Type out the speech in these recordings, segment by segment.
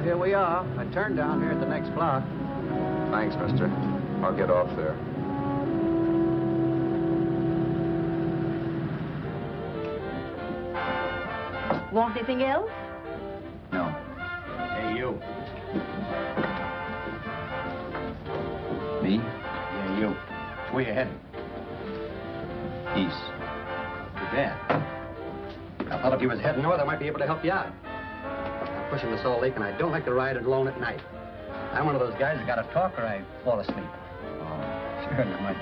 here we are. I turned down here at the next block. Thanks, mister. I'll get off there. Want anything else? No. Hey, you. Me? Yeah, you. Where you heading? East. Too bad. I thought if you was heading north, I might be able to help you out. I'm pushing the Salt Lake, and I don't like to ride it alone at night. I'm one of those guys that got to talk or I fall asleep. Oh, sure, now,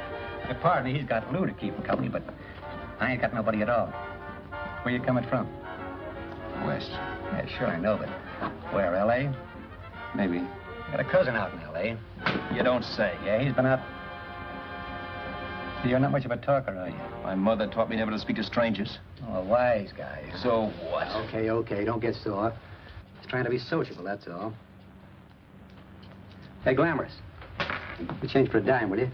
my partner, he's got Lou to keep him company, but I ain't got nobody at all. Where you coming from? West. Yeah, sure, I know, but where, L.A.? Maybe. Got a cousin out in L.A. You don't say. Yeah, he's been out. You're not much of a talker, are you? My mother taught me never to speak to strangers. Oh, a wise guy. So what? Okay, don't get sore. Just trying to be sociable, that's all. Hey, Glamorous. You change for a dime, will you?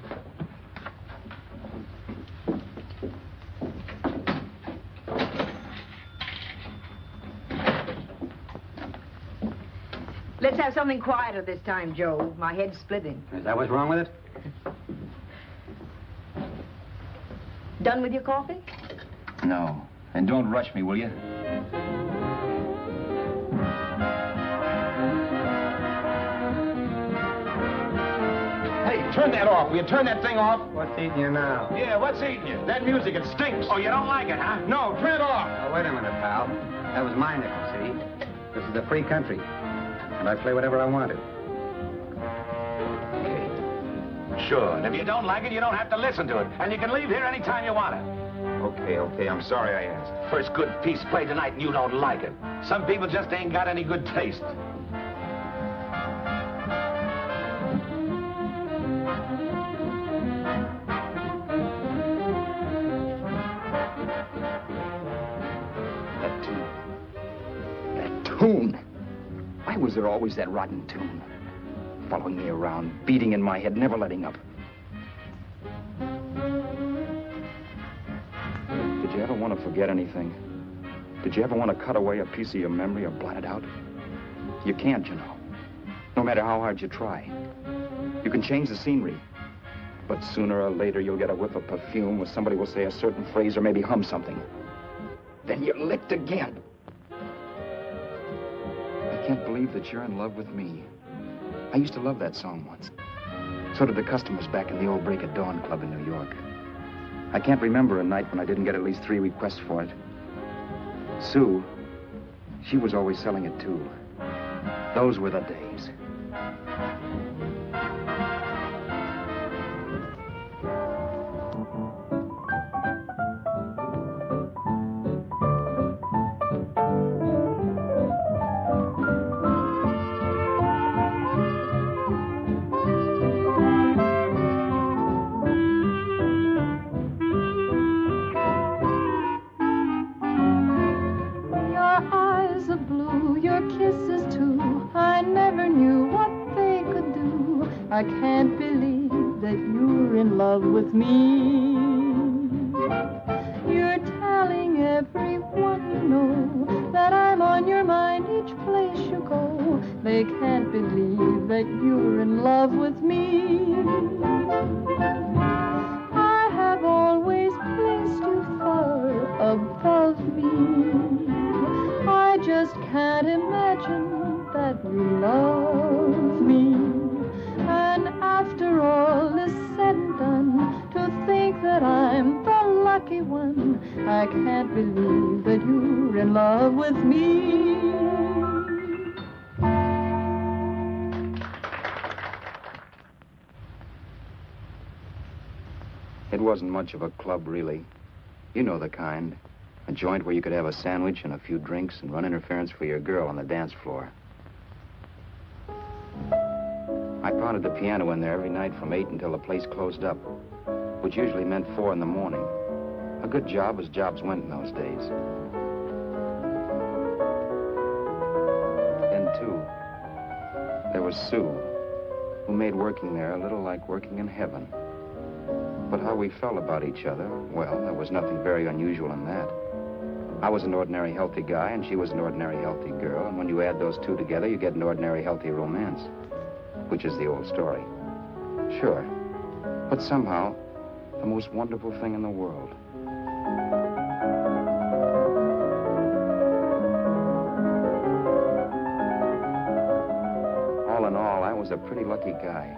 Let's have something quieter this time, Joe. My head's splitting. Is that what's wrong with it? Done with your coffee? No. And don't rush me, will you? Hey, turn that off. Will you turn that thing off? What's eating you now? Yeah, what's eating you? That music, it stinks. Oh, you don't like it, huh? No, turn it off. Oh, wait a minute, pal. That was my nickel, see? This is a free country. And I play whatever I want to. Sure. And if you don't like it, you don't have to listen to it. And you can leave here anytime you want to. Okay. I'm sorry I asked. First good piece played tonight and you don't like it. Some people just ain't got any good taste. That tune. Why was there always that rotten tune? Following me around, beating in my head, never letting up. Did you ever want to forget anything? Did you ever want to cut away a piece of your memory or blot it out? You can't, you know. No matter how hard you try. You can change the scenery. But sooner or later, you'll get a whiff of perfume or somebody will say a certain phrase or maybe hum something. Then you're licked again. I can't believe that you're in love with me. I used to love that song once. So did the customers back in the old Break of Dawn Club in New York. I can't remember a night when I didn't get at least 3 requests for it. Sue, she was always selling it too. Those were the days. I can't believe that you're in love with me. You're telling everyone you know that I'm on your mind each place you go. They can't believe that you're in love with me. I have always placed you far above me. I just can't imagine that you love me. And after all is said and done, to think that I'm the lucky one, I can't believe that you're in love with me. It wasn't much of a club, really. You know the kind. A joint where you could have a sandwich and a few drinks and run interference for your girl on the dance floor. I pounded the piano in there every night from 8 until the place closed up, which usually meant 4 in the morning. A good job as jobs went in those days. Then, too, there was Sue, who made working there a little like working in heaven. But how we felt about each other, well, there was nothing very unusual in that. I was an ordinary healthy guy, and she was an ordinary healthy girl, and when you add those two together, you get an ordinary healthy romance, which is the old story. Sure, but somehow, the most wonderful thing in the world. All in all, I was a pretty lucky guy.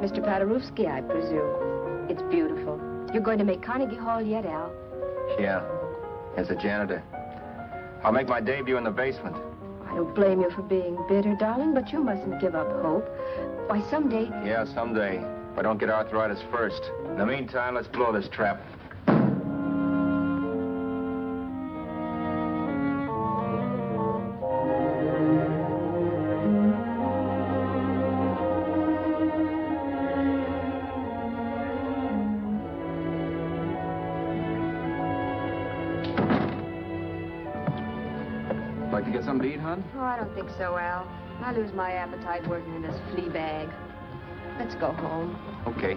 Mr. Paderewski, I presume. It's beautiful. You're going to make Carnegie Hall yet, Al? Yeah, as a janitor. I'll make my debut in the basement. I don't blame you for being bitter, darling, but you mustn't give up hope. Why, someday... Yeah, someday. If I don't get arthritis first. In the meantime, let's blow this trap. Like to get something to eat, hon? Oh, I don't think so, Al. I lose my appetite working in this flea bag. Let's go home. Okay.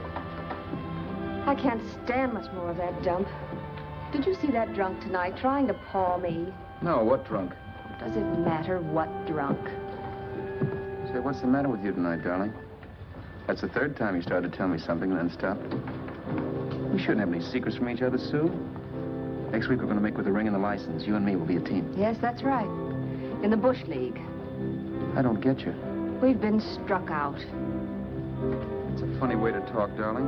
I can't stand much more of that dump. Did you see that drunk tonight trying to paw me? No, what drunk? Does it matter what drunk? Say, what's the matter with you tonight, darling? That's the third time you started to tell me something and then stopped. We shouldn't have any secrets from each other, Sue. Next week, we're going to make with the ring and the license. You and me will be a team. Yes, that's right. In the Bush League. I don't get you. We've been struck out. It's a funny way to talk, darling.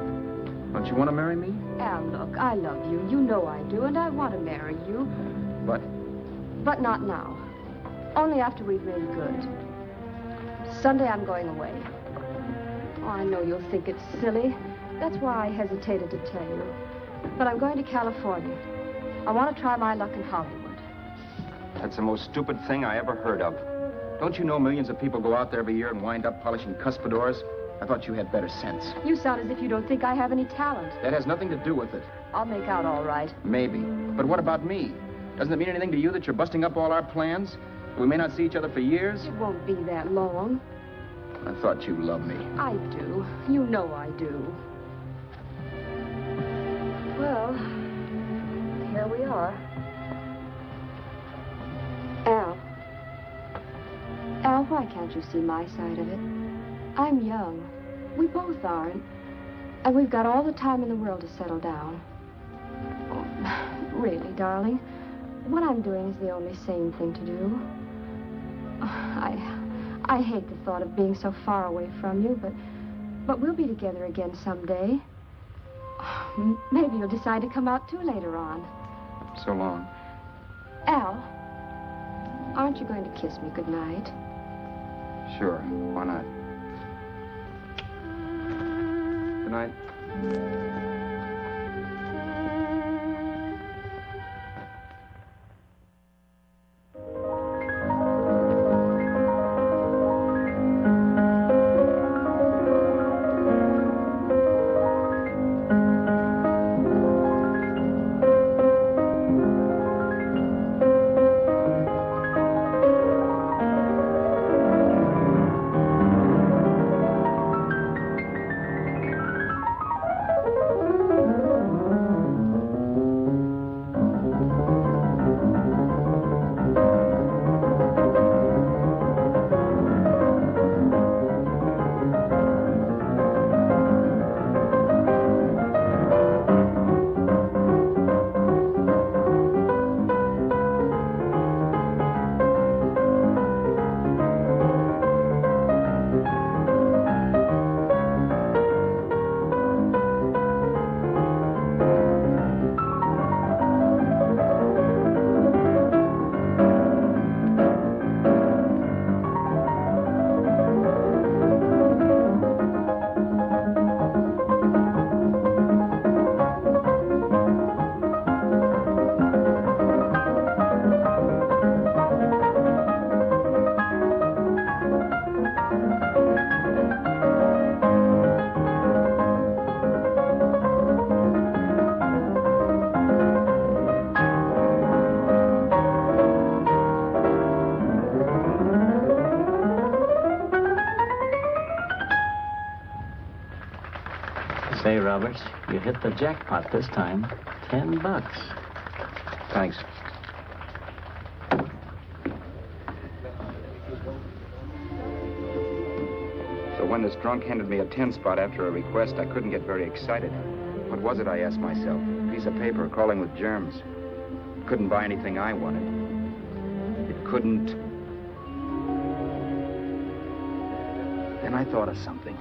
Don't you want to marry me? Al, look, I love you. You know I do, and I want to marry you. But? But not now. Only after we've made good. Sunday, I'm going away. Oh, I know you'll think it's silly. That's why I hesitated to tell you. But I'm going to California. I want to try my luck in Hollywood. That's the most stupid thing I ever heard of. Don't you know millions of people go out there every year and wind up polishing cuspidors? I thought you had better sense. You sound as if you don't think I have any talent. That has nothing to do with it. I'll make out all right. Maybe. But what about me? Doesn't it mean anything to you that you're busting up all our plans? We may not see each other for years? It won't be that long. I thought you loved me. I do. You know I do. Well, here we are. Al, why can't you see my side of it? I'm young. We both aren't. And we've got all the time in the world to settle down. Oh, really, darling, what I'm doing is the only sane thing to do. I hate the thought of being so far away from you, but we'll be together again someday. Maybe you'll decide to come out too later on. So long. Al, aren't you going to kiss me goodnight? Sure, why not? Good night. Roberts. You hit the jackpot this time. $10. Thanks. So when this drunk handed me a 10 spot after a request, I couldn't get very excited. What was it, I asked myself? A piece of paper crawling with germs. It couldn't buy anything I wanted. It couldn't... Then I thought of something.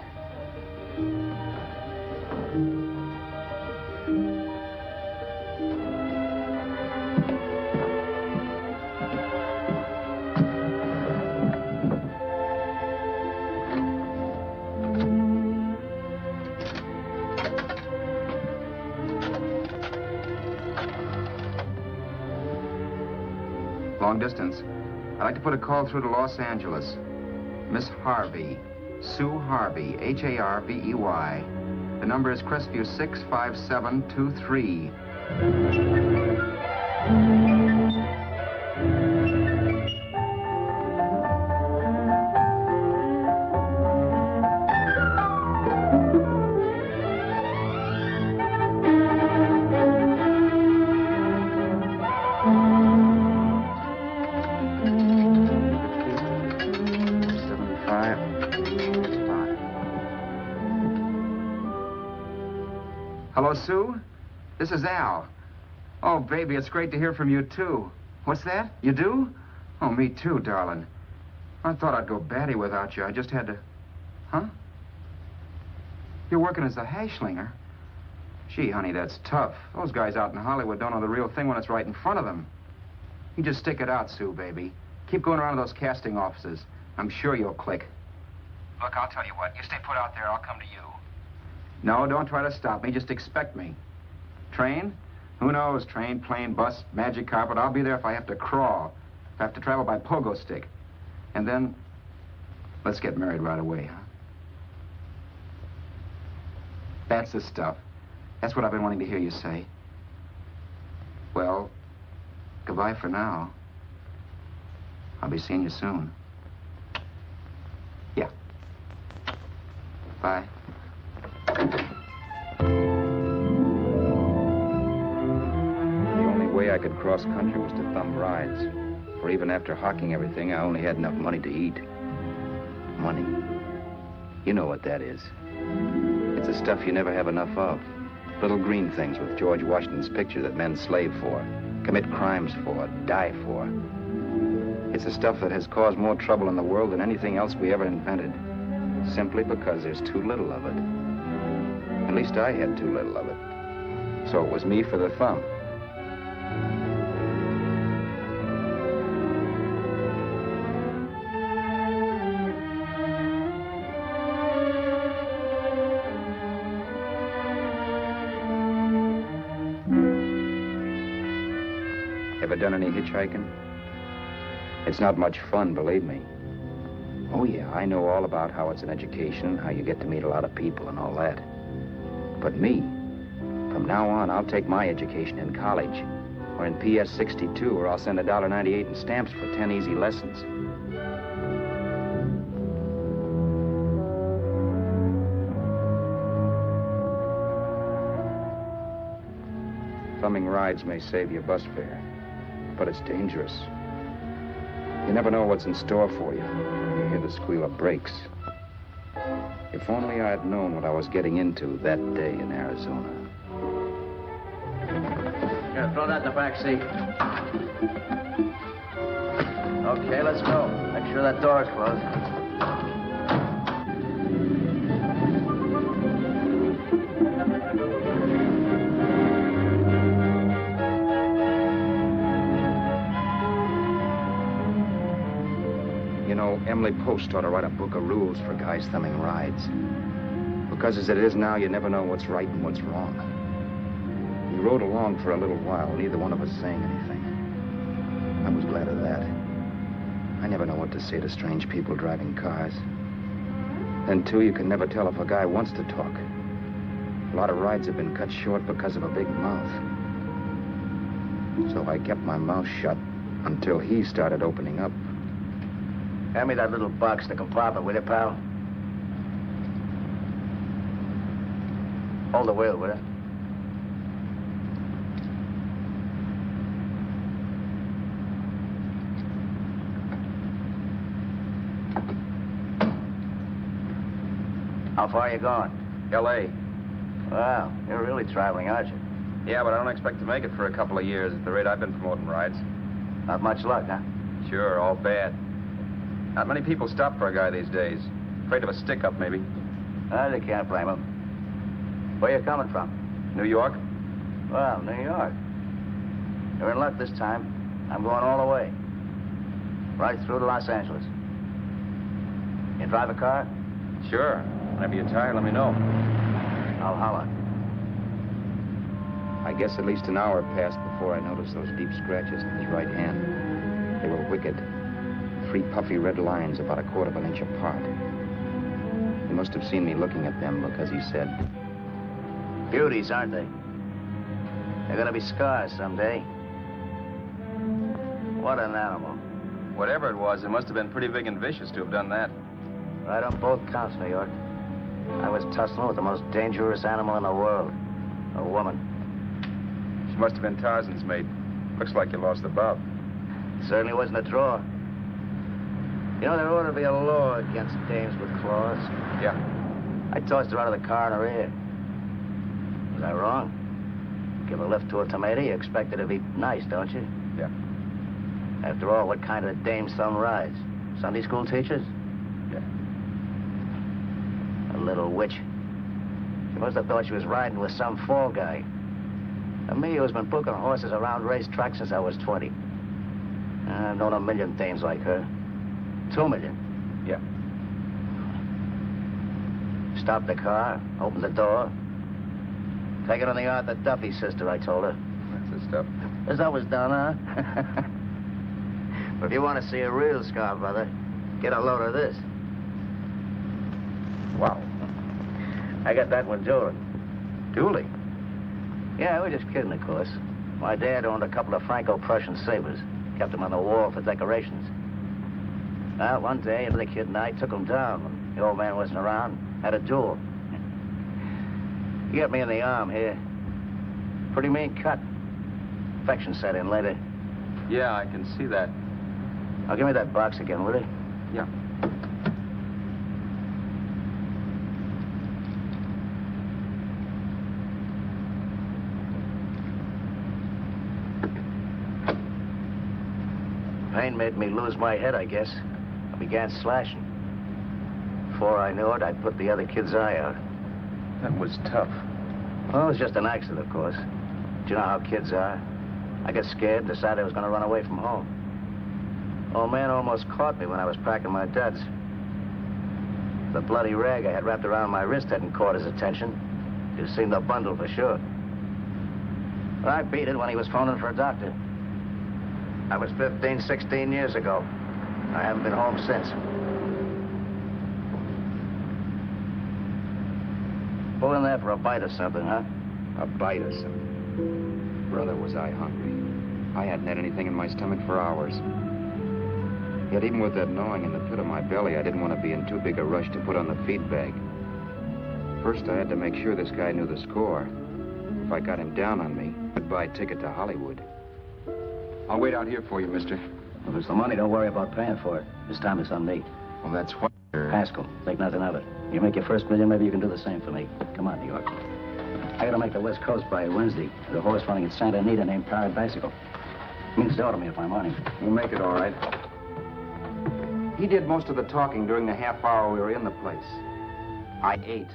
Long distance. I'd like to put a call through to Los Angeles. Miss Harvey. Sue Harvey, Harvey. The number is Crestview 65723. Hello, Sue? This is Al. Oh, baby, it's great to hear from you, too. What's that? You do? Oh, me too, darling. I thought I'd go batty without you. I just had to... Huh? You're working as a hashlinger? Gee, honey, that's tough. Those guys out in Hollywood don't know the real thing when it's right in front of them. You just stick it out, Sue, baby. Keep going around to those casting offices. I'm sure you'll click. Look, I'll tell you what. You stay put out there, I'll come to you. No, don't try to stop me. Just expect me. Train? Who knows? Train, plane, bus, magic carpet. I'll be there if I have to crawl. If I have to travel by pogo stick. And then, let's get married right away, huh? That's the stuff. That's what I've been wanting to hear you say. Well, goodbye for now. I'll be seeing you soon. Yeah. Bye. The only way I could cross country was to thumb rides. For even after hawking everything, I only had enough money to eat. Money. You know what that is. It's the stuff you never have enough of. Little green things with George Washington's picture that men slave for, commit crimes for, die for. It's the stuff that has caused more trouble in the world than anything else we ever invented. Simply because there's too little of it. At least I had too little of it. So it was me for the thumb. Ever done any hitchhiking? It's not much fun, believe me. Oh, yeah, I know all about how it's an education, how you get to meet a lot of people and all that. But me, from now on, I'll take my education in college, or in PS 62, or I'll send $1.98 in stamps for 10 easy lessons. Thumbing rides may save you bus fare, but it's dangerous. You never know what's in store for you. You hear the squeal of brakes. If only I had known what I was getting into that day in Arizona. Here, throw that in the back seat. Okay, let's go. Make sure that door is closed. Emily Post ought to write a book of rules for guys thumbing rides. Because as it is now, you never know what's right and what's wrong. We rode along for a little while, neither one of us saying anything. I was glad of that. I never know what to say to strange people driving cars. Then, too, you can never tell if a guy wants to talk. A lot of rides have been cut short because of a big mouth. So I kept my mouth shut until he started opening up. Hand me that little box in the compartment, will you, pal? Hold the wheel, will you? How far are you going? L.A. Wow, you're really traveling, aren't you? Yeah, but I don't expect to make it for a couple of years at the rate I've been promoting rides. Not much luck, huh? Sure, all bad. Not many people stop for a guy these days. Afraid of a stick-up, maybe. They can't blame him. Where you coming from? New York? Well, New York. You're in luck this time. I'm going all the way. Right through to Los Angeles. You drive a car? Sure. Whenever you're tired, let me know. I'll holler. I guess at least an hour passed before I noticed those deep scratches in his right hand. They were wicked. 3 puffy red lines about 1/4 of an inch apart. He must have seen me looking at them because he said, Beauties, aren't they? They're gonna be scars someday. What an animal. Whatever it was, it must have been pretty big and vicious to have done that. Right on both counts, New York. I was tussling with the most dangerous animal in the world. A woman. She must have been Tarzan's mate. Looks like you lost the bout. Certainly wasn't a draw. You know, there ought to be a law against dames with claws. Yeah. I tossed her out of the car in her ear. Was I wrong? Give a lift to a tomato, you expect her to be nice, don't you? Yeah. After all, what kind of a dame's son rides? Sunday school teachers? Yeah. A little witch. She must have thought she was riding with some fall guy. And me, who's been booking horses around racetracks since I was 20. I've known a million dames like her. 2 million. Yeah. Stopped the car, opened the door. Take it on the Arthur Duffy, sister, I told her. That's the stuff. As that was done, huh? But if you want to see a real scar, brother, get a load of this. Wow. I got that one dueling. Dueling? Yeah, we're just kidding, of course. My dad owned a couple of Franco-Prussian sabers. Kept them on the wall for decorations. Well, one day, the kid and I took them down when the old man wasn't around. Had a duel. He got me in the arm here. Pretty mean cut. Infection set in later. Yeah, I can see that. Now, give me that box again, will you? Yeah. Pain made me lose my head, I guess. I began slashing. Before I knew it, I'd put the other kid's eye out. That was tough. Well, it was just an accident, of course. Do you know how kids are? I got scared and decided I was going to run away from home. Old man almost caught me when I was packing my duds. The bloody rag I had wrapped around my wrist hadn't caught his attention. You'd seen the bundle for sure. But I beat it when he was phoning for a doctor. That was 15, 16 years ago. I haven't been home since. Pull in there for a bite or something, huh? a bite or something. Brother, was I hungry. I hadn't had anything in my stomach for hours. Yet even with that gnawing in the pit of my belly, I didn't want to be in too big a rush to put on the feed bag. First, I had to make sure this guy knew the score. If I got him down on me, goodbye ticket to Hollywood. I'll wait out here for you, mister. Well, if it's the money, don't worry about paying for it. This time it's on me. Well, that's what... Haskell, think nothing of it. You make your first million, maybe you can do the same for me. Come on, New York. I gotta make the West Coast by Wednesday. There's a horse running at Santa Anita named Pirate Bicycle. Means dough to me if I'm on him. We'll make it all right. He did most of the talking during the half hour we were in the place. I ate.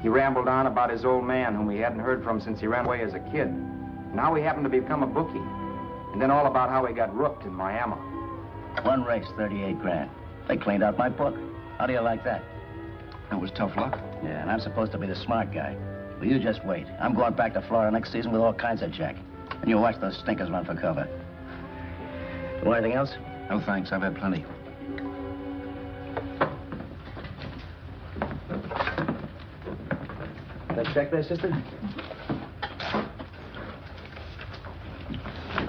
He rambled on about his old man, whom he hadn't heard from since he ran away as a kid. Now he happened to become a bookie. And then all about how he got rooked in Miami. One race, 38 grand. They cleaned out my book. How do you like that? That was tough luck. Yeah, and I'm supposed to be the smart guy. Well, you just wait. I'm going back to Florida next season with all kinds of jack. And you watch those stinkers run for cover. You want anything else? No, thanks. I've had plenty. That check there, sister?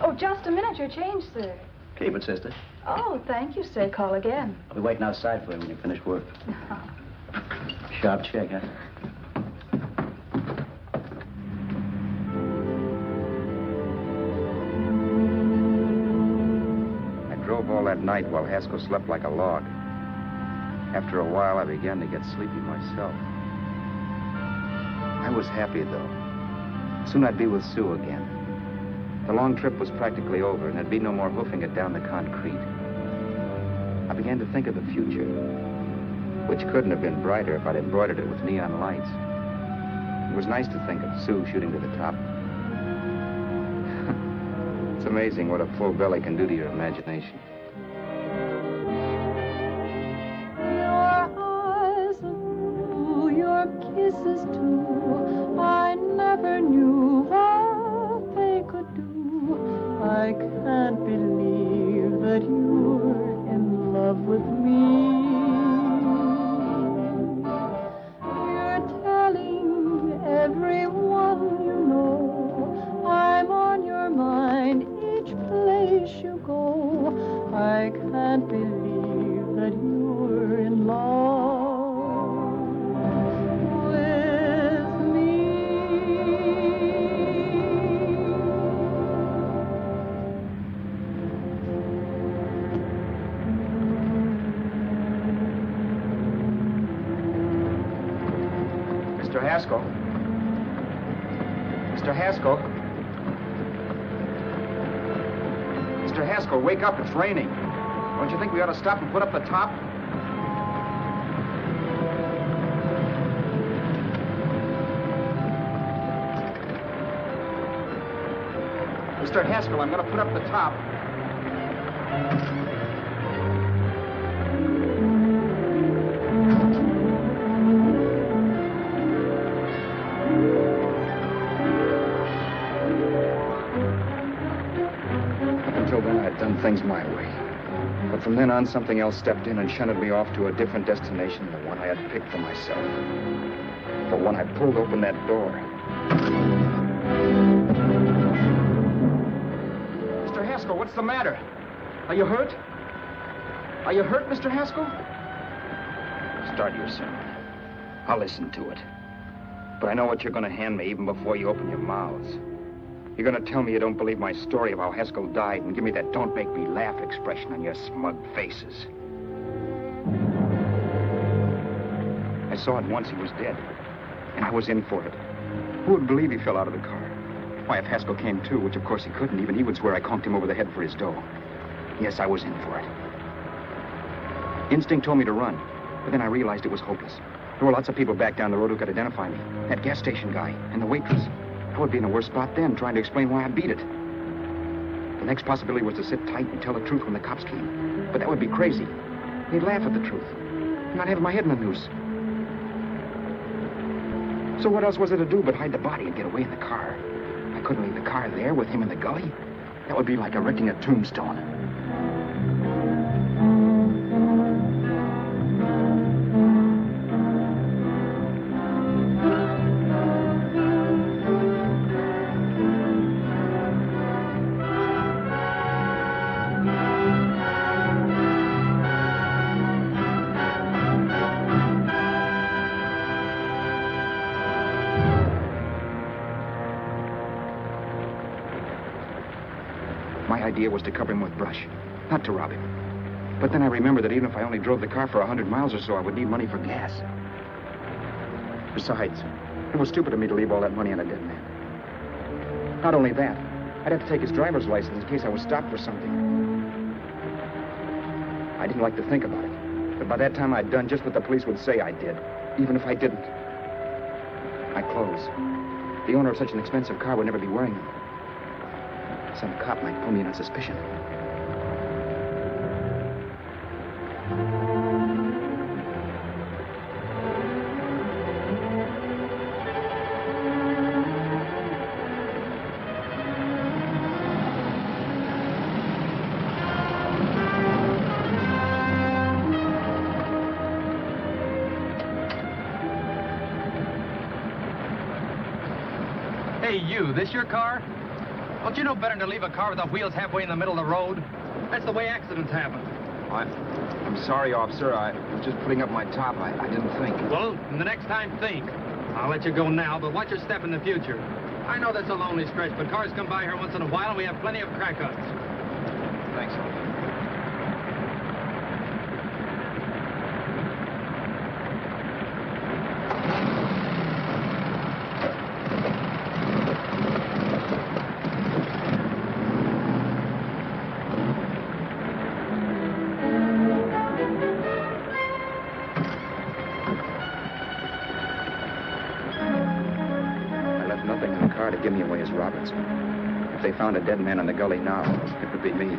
Oh, just a minute. Your change, sir. Keep it, sister. Oh, thank you, sir. Call again. I'll be waiting outside for you when you finish work. Sharp check, huh? that night while Haskell slept like a log. After a while, I began to get sleepy myself. I was happy, though. Soon I'd be with Sue again. The long trip was practically over, and there'd be no more hoofing it down the concrete. I began to think of the future, which couldn't have been brighter if I'd embroidered it with neon lights. It was nice to think of Sue shooting to the top. It's amazing what a full belly can do to your imagination. Your eyes are blue, your kisses too. I never knew what they could do. I can't believe that you're in love with me. You're telling everyone you know I'm on your mind each place you go. I can't believe that you're in love with me. Mr. Haskell? Mr. Haskell? Mr. Haskell, wake up. It's raining. Don't you think we ought to stop and put up the top? Mr. Haskell, I'm going to put up the top. Until then, I'd done things my way. But from then on, something else stepped in and shunted me off to a different destination than the one I had picked for myself. But when I pulled open that door... Mr. Haskell, what's the matter? Are you hurt? Are you hurt, Mr. Haskell? Start your sermon. I'll listen to it. But I know what you're going to hand me even before you open your mouths. You're going to tell me you don't believe my story of how Haskell died and give me that don't make me laugh expression on your smug faces. I saw at once he was dead, and I was in for it. Who would believe he fell out of the car? Why, if Haskell came too, which of course he couldn't, even he would swear I conked him over the head for his dough. Yes, I was in for it. Instinct told me to run, but then I realized it was hopeless. There were lots of people back down the road who could identify me. That gas station guy and the waitress. I would be in a worse spot then, trying to explain why I beat it. The next possibility was to sit tight and tell the truth when the cops came. But that would be crazy. They'd laugh at the truth. And I'd have my head in the noose. So what else was there to do but hide the body and get away in the car? I couldn't leave the car there with him in the gully. That would be like erecting a tombstone. My idea was to cover him with brush, not to rob him. But then I remembered that even if I only drove the car for 100 miles or so, I would need money for gas. Besides, it was stupid of me to leave all that money on a dead man. Not only that, I'd have to take his driver's license in case I was stopped for something. I didn't like to think about it, but by that time I'd done just what the police would say I did, even if I didn't. My clothes. The owner of such an expensive car would never be wearing them. Some cop might pull me in on suspicion. Hey, you, this your car? Don't you know better than to leave a car with the wheels halfway in the middle of the road? That's the way accidents happen. I'm sorry, officer. I was just putting up my top. I didn't think. Well, the next time, think. I'll let you go now, but watch your step in the future. I know that's a lonely stretch, but cars come by here once in a while, and we have plenty of crack-ups. Thanks, officer. Roberts. If they found a dead man in the gully now, it would be me.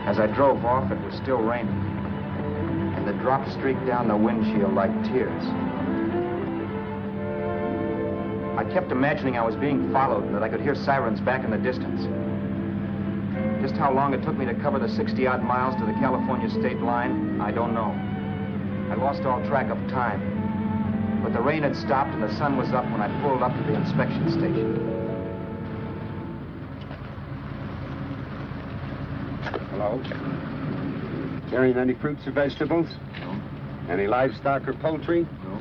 As I drove off, it was still raining, and the drops streaked down the windshield like tears. I kept imagining I was being followed and that I could hear sirens back in the distance. Just how long it took me to cover the 60-odd miles to the California state line, I don't know. I lost all track of time. But the rain had stopped and the sun was up when I pulled up to the inspection station. Hello? Carrying any fruits or vegetables? No. Any livestock or poultry? No.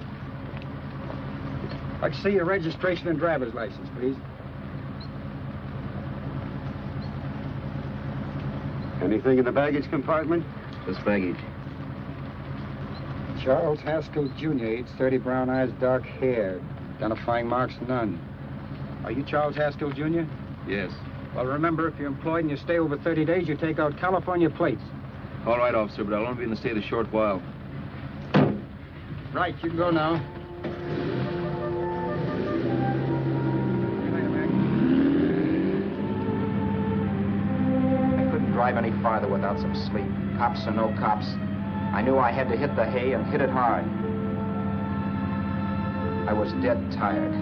I'd like to see your registration and driver's license, please. Anything in the baggage compartment? Just baggage. Charles Haskell, Jr., age 30, brown eyes, dark hair. Identifying marks, none. Are you Charles Haskell, Jr.? Yes. Well, remember, if you're employed and you stay over 30 days, you take out California plates. All right, officer, but I'll only be in the state a short while. Right, you can go now. I couldn't drive any farther without some sleep. Cops or no cops, I knew I had to hit the hay and hit it hard. I was dead tired.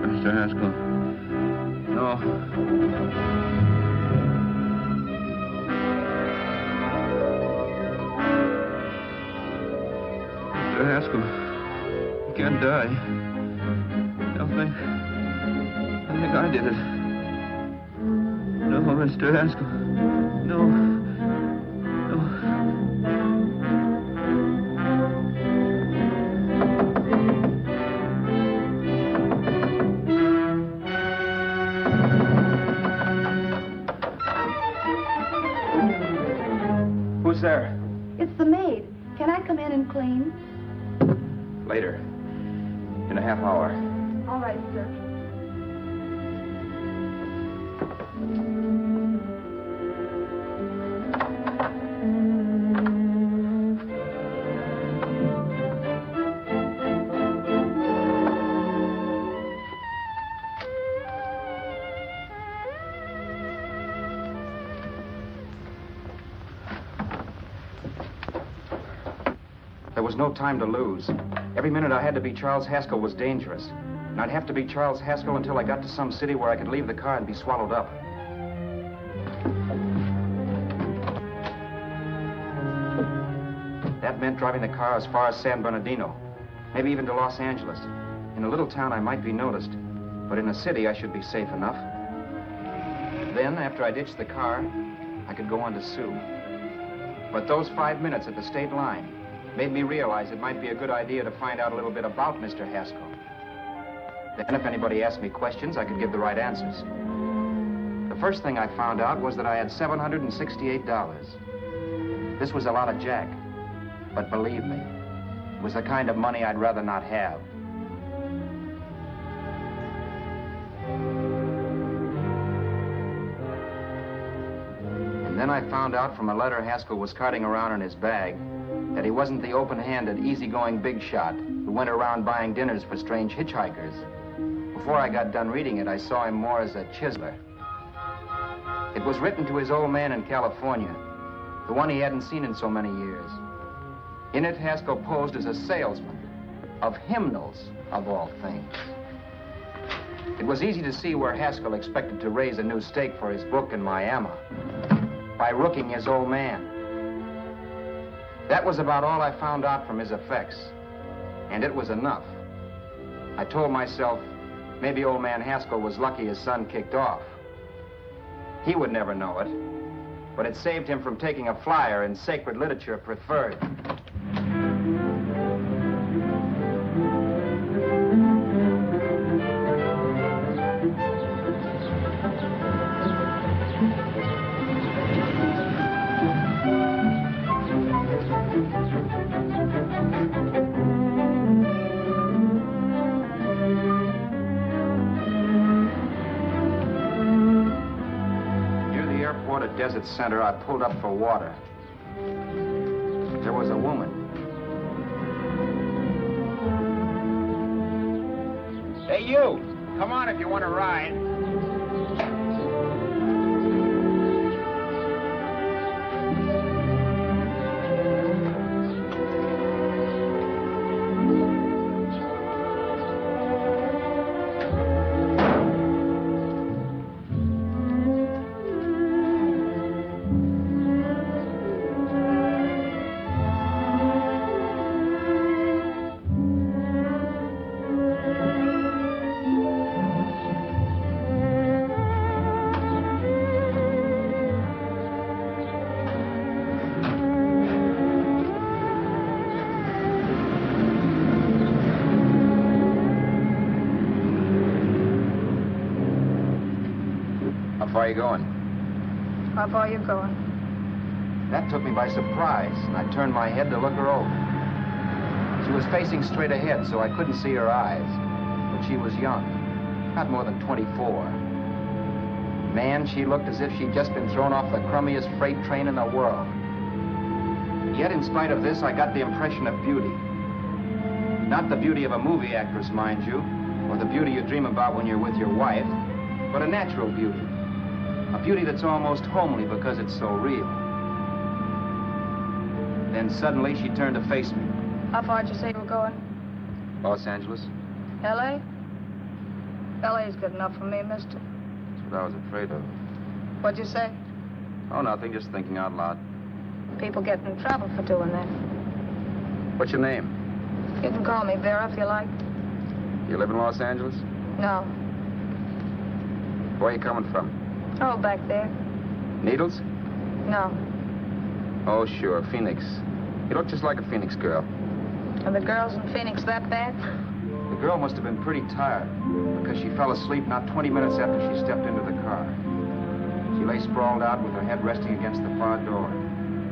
Mr. Haskell. No. Mr. Haskell, you can't die. I think I did it. No, Mr. Haskell. No. There? It's the maid. Can I come in and clean? Later. In a half hour. All right, sir. There was no time to lose. Every minute I had to be Charles Haskell was dangerous. And I'd have to be Charles Haskell until I got to some city where I could leave the car and be swallowed up. That meant driving the car as far as San Bernardino, maybe even to Los Angeles. In a little town, I might be noticed, but in a city, I should be safe enough. Then, after I ditched the car, I could go on to Sue. But those 5 minutes at the state line made me realize it might be a good idea to find out a little bit about Mr. Haskell. Then if anybody asked me questions, I could give the right answers. The first thing I found out was that I had $768. This was a lot of jack, but believe me, it was the kind of money I'd rather not have. And then I found out from a letter Haskell was carting around in his bag that he wasn't the open-handed, easygoing big shot who went around buying dinners for strange hitchhikers. Before I got done reading it, I saw him more as a chiseler. It was written to his old man in California, the one he hadn't seen in so many years. In it, Haskell posed as a salesman of hymnals, of all things. It was easy to see where Haskell expected to raise a new stake for his book in Miami by rooking his old man. That was about all I found out from his effects, and it was enough. I told myself, maybe old man Haskell was lucky his son kicked off. He would never know it, but it saved him from taking a flyer in sacred literature preferred. Desert Center, I pulled up for water. There was a woman. Hey, you! Come on if you want to ride. How far are you going? How far are you going? That took me by surprise, and I turned my head to look her over. She was facing straight ahead, so I couldn't see her eyes. But she was young, not more than 24. Man, she looked as if she'd just been thrown off the crummiest freight train in the world. Yet, in spite of this, I got the impression of beauty. Not the beauty of a movie actress, mind you, or the beauty you dream about when you're with your wife, but a natural beauty. A beauty that's almost homely because it's so real. Then suddenly she turned to face me. How far did you say you were going? Los Angeles? L.A.? L.A.'s good enough for me, mister. That's what I was afraid of. What'd you say? Oh, nothing, just thinking out loud. People get in trouble for doing that. What's your name? You can call me Vera if you like. You live in Los Angeles? No. Where are you coming from? Oh, back there. Needles? No. Oh, sure, Phoenix. You look just like a Phoenix girl. Are the girls in Phoenix that bad? The girl must have been pretty tired, because she fell asleep not 20 minutes after she stepped into the car. She lay sprawled out with her head resting against the far door,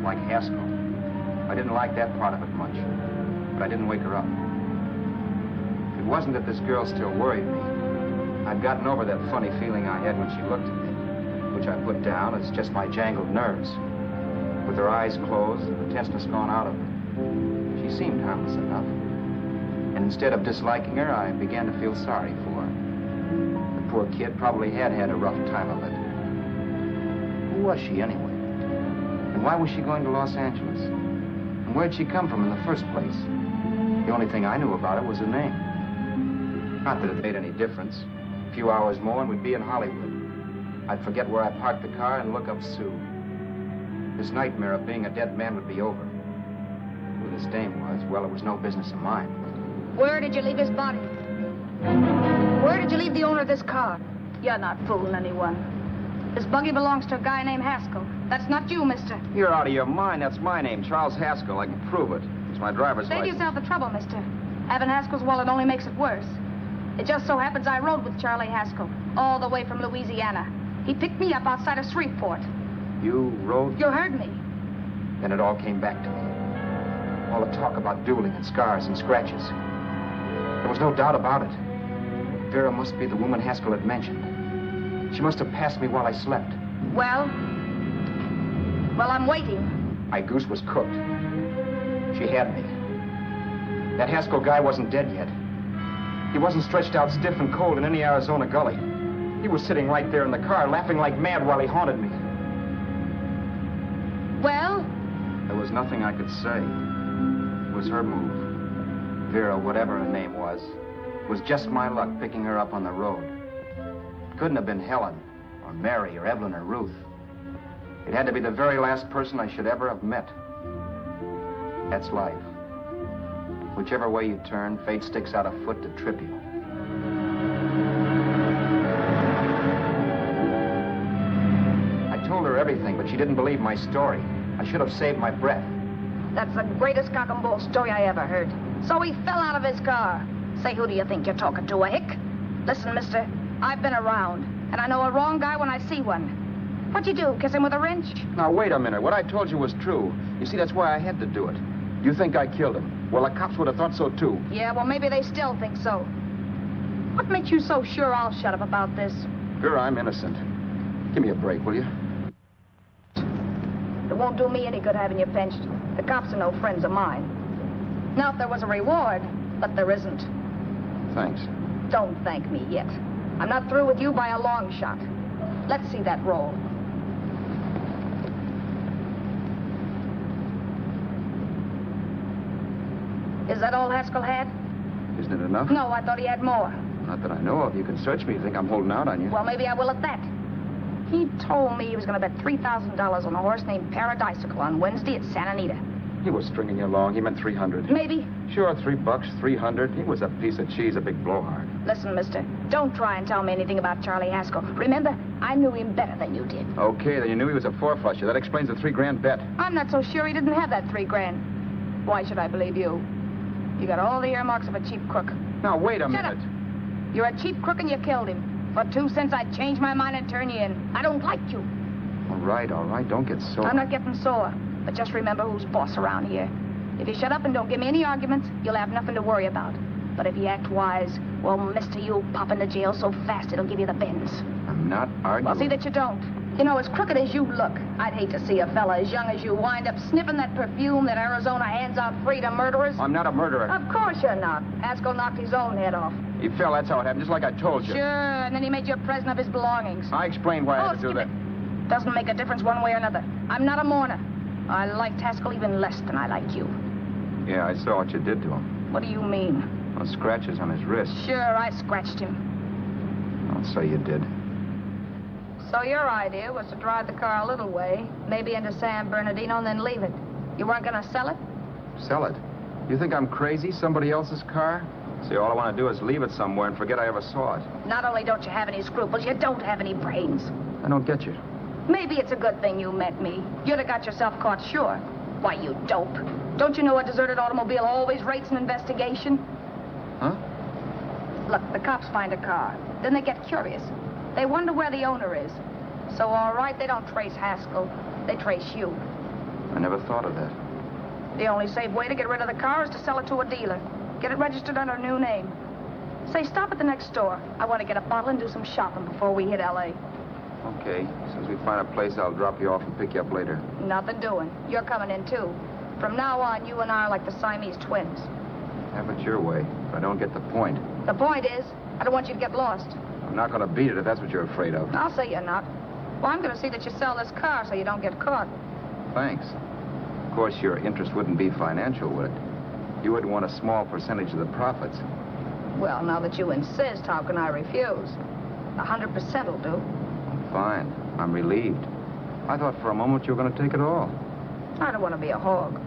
like Haskell. I didn't like that part of it much, but I didn't wake her up. It wasn't that this girl still worried me. I'd gotten over that funny feeling I had when she looked at me, which I put down as just my jangled nerves. With her eyes closed and the tenseness gone out of her, she seemed harmless enough. And instead of disliking her, I began to feel sorry for her. The poor kid probably had had a rough time of it. Who was she, anyway? And why was she going to Los Angeles? And where'd she come from in the first place? The only thing I knew about her was her name. Not that it made any difference. A few hours more and we'd be in Hollywood. I'd forget where I parked the car and look up Sue. This nightmare of being a dead man would be over. Who this dame was, well, it was no business of mine. Where did you leave his body? Where did you leave the owner of this car? You're not fooling anyone. This buggy belongs to a guy named Haskell. That's not you, mister. You're out of your mind. That's my name, Charles Haskell. I can prove it. It's my driver's Save license. yourself the trouble, mister. Having Haskell's wallet only makes it worse. It just so happens I rode with Charlie Haskell all the way from Louisiana. He picked me up outside of Shreveport. You rode? You heard me. Then it all came back to me. All the talk about dueling and scars and scratches. There was no doubt about it. Vera must be the woman Haskell had mentioned. She must have passed me while I slept. Well, I'm waiting. My goose was cooked. She had me. That Haskell guy wasn't dead yet. He wasn't stretched out stiff and cold in any Arizona gully. He was sitting right there in the car, laughing like mad while he haunted me. Well? There was nothing I could say. It was her move. Vera, whatever her name was just my luck picking her up on the road. It couldn't have been Helen, or Mary, or Evelyn, or Ruth. It had to be the very last person I should ever have met. That's life. Whichever way you turn, fate sticks out a foot to trip you. I told her everything, but she didn't believe my story. I should have saved my breath. That's the greatest cock and bull story I ever heard. So he fell out of his car. Say, who do you think you're talking to, a hick? Listen, mister, I've been around, and I know a wrong guy when I see one. What'd you do, kiss him with a wrench? Now, wait a minute. What I told you was true. You see, that's why I had to do it. You think I killed him. Well, the cops would have thought so, too. Yeah, well, maybe they still think so. What makes you so sure I'll shut up about this? Girl, I'm innocent. Give me a break, will you? It won't do me any good having you pinched. The cops are no friends of mine. Now, if there was a reward, but there isn't. Thanks. Don't thank me yet. I'm not through with you by a long shot. Let's see that roll. Is that all Haskell had? Isn't it enough? No, I thought he had more. Not that I know of. You can search me. You think I'm holding out on you? Well, maybe I will at that. He told me he was going to bet $3,000 on a horse named Paradisical on Wednesday at Santa Anita. He was stringing you along. He meant 300. Maybe. Sure, $3, 300. He was a piece of cheese, a big blowhard. Listen, mister, don't try and tell me anything about Charlie Haskell. Remember, I knew him better than you did. Okay, then you knew he was a four-flusher. That explains the $3,000 bet. I'm not so sure he didn't have that $3,000. Why should I believe you? You got all the earmarks of a cheap crook. Now, wait a minute. Shut up. You're a cheap crook and you killed him. For 2 cents, I'd change my mind and turn you in. I don't like you. All right. Don't get sore. I'm not getting sore. But just remember who's boss around here. If you shut up and don't give me any arguments, you'll have nothing to worry about. But if you act wise, well, mister, you'll pop into jail so fast it'll give you the bends. I'm not arguing. Well, see that you don't. You know, as crooked as you look, I'd hate to see a fella as young as you wind up sniffing that perfume that Arizona hands out free to murderers. I'm not a murderer. Of course you're not. Haskell knocked his own head off. He fell, that's how it happened, just like I told you. Sure, and then he made you a present of his belongings. I explained why I had to do that. Doesn't make a difference one way or another. I'm not a mourner. I liked Haskell even less than I like you. Yeah, I saw what you did to him. What do you mean? Well, scratches on his wrist. Sure, I scratched him. I'll say you did. So your idea was to drive the car a little way, maybe into San Bernardino, and then leave it. You weren't going to sell it? Sell it? You think I'm crazy? Somebody else's car? See, all I want to do is leave it somewhere and forget I ever saw it. Not only don't you have any scruples, you don't have any brains. I don't get you. Maybe it's a good thing you met me. You'd have got yourself caught, sure. Why, you dope. Don't you know a deserted automobile always rates an investigation? Huh? Look, the cops find a car. Then they get curious. They wonder where the owner is. So, all right, they don't trace Haskell. They trace you. I never thought of that. The only safe way to get rid of the car is to sell it to a dealer. Get it registered under a new name. Say, stop at the next store. I want to get a bottle and do some shopping before we hit L.A. Okay. As soon as we find a place, I'll drop you off and pick you up later. Nothing doing. You're coming in, too. From now on, you and I are like the Siamese twins. Have it your way, but I don't get the point. The point is, I don't want you to get lost. I'm not going to beat it if that's what you're afraid of. I'll say you're not. Well, I'm going to see that you sell this car so you don't get caught. Thanks. Of course, your interest wouldn't be financial, would it? You would want a small percentage of the profits. Well, now that you insist, how can I refuse? 100% will do. Fine. I'm relieved. I thought for a moment you were going to take it all. I don't want to be a hog.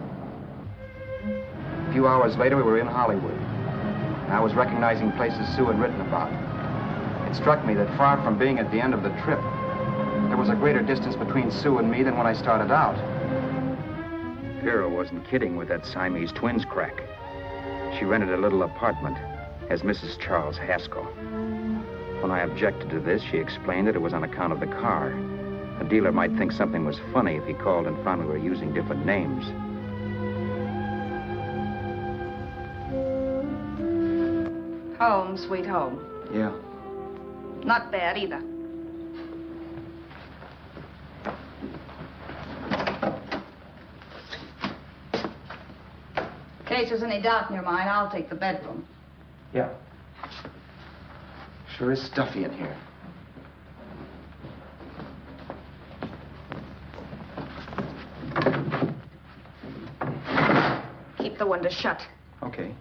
A few hours later, we were in Hollywood. I was recognizing places Sue had written about. It struck me that far from being at the end of the trip, there was a greater distance between Sue and me than when I started out. Vera wasn't kidding with that Siamese twins crack. She rented a little apartment as Mrs. Charles Haskell. When I objected to this, she explained that it was on account of the car. The dealer might think something was funny if he called and found we were using different names. Home, sweet home. Yeah. Not bad, either. In case there's any doubt in your mind, I'll take the bedroom. Yeah. Sure is stuffy in here. Keep the window shut. Okay.